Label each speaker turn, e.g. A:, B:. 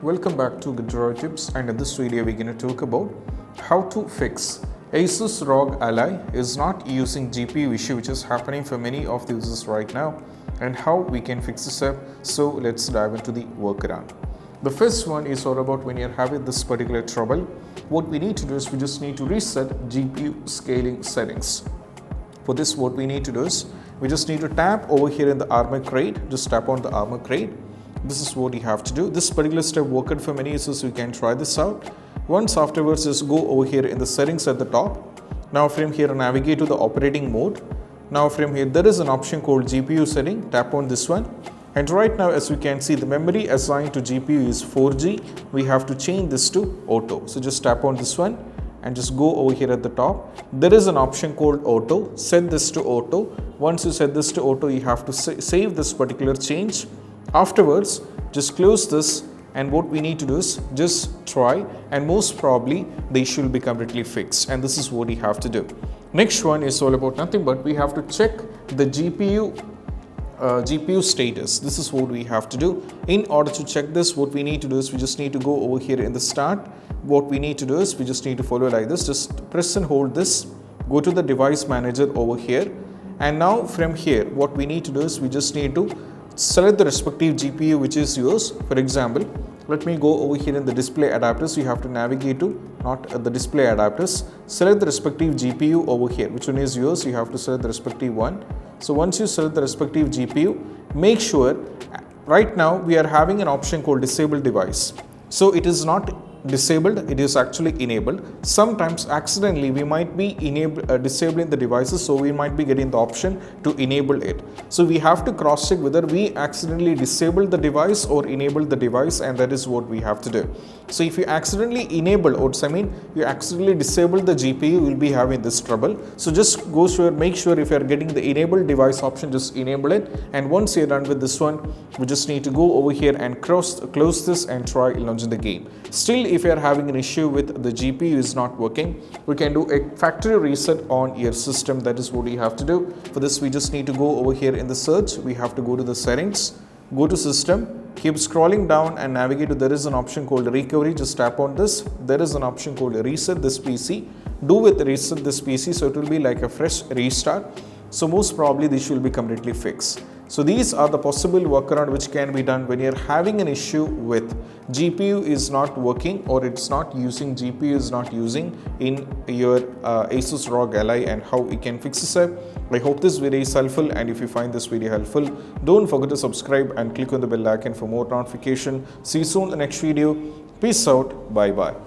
A: Welcome back to Gadget Tips, and in this video we're going to talk about how to fix Asus Rog Ally is not using GPU issue which is happening for many of the users right now, and how we can fix this up. So let's dive into the workaround. The first one is all about when you're having this particular trouble, what we need to do is we just need to reset GPU scaling settings. For this, what we need to do is we just need to tap over here in the armor crate, just tap on the armor crate. This is what you have to do. This particular step worked for many users, so you can try this out. Once afterwards, just go over here in the settings at the top. Now from here navigate to the operating mode. Now from here there is an option called GPU setting, tap on this one. And right now, as we can see, the memory assigned to GPU is 4G. We have to change this to auto. So just tap on this one and just go over here at the top. There is an option called auto. Set this to auto. Once you set this to auto, you have to save this particular change. Afterwards, just close this, and what we need to do is just try, and most probably the issue will be completely fixed, and this is what you have to do. Next one is all about nothing but we have to check the GPU status. This is what we have to do. In order to check this, what we need to do is we just need to go over here in the start. What we need to do is we just need to follow like this. Just press and hold this, go to the device manager over here, and now from here what we need to do is we just need to select the respective GPU which is yours. For example, let me go over here in the display adapters. You have to navigate to not the display adapters. Select the respective GPU over here. Which one is yours? You have to select the respective one. So once you select the respective GPU, make sure right now we are having an option called disable device. So it is not disabled, it is actually enabled. Sometimes accidentally we might be disabling the devices, so we might be getting the option to enable it. So we have to cross check whether we accidentally disabled the device or enabled the device, and that is what we have to do. So if you accidentally enable, or you accidentally disable the GPU, you will be having this trouble. So just make sure if you are getting the enable device option, just enable it. And once you're done with this one, we just need to go over here and close this and try launching the game. Still, if you are having an issue with the GPU is not working, we can do a factory reset on your system. That is what you have to do. For this, we just need to go over here in the search. We have to go to the settings, go to system, keep scrolling down and navigate to, there is an option called recovery. Just tap on this. There is an option called reset this PC. Do with reset this PC, so it will be like a fresh restart. So most probably this will be completely fixed. So these are the possible workaround which can be done when you're having an issue with GPU is not working, or it's not using, GPU is not using in your Asus Rog Ally, and how we can fix this up. I hope this video is helpful, and if you find this video helpful, don't forget to subscribe and click on the bell icon for more notification. See you soon in the next video. Peace out. Bye bye.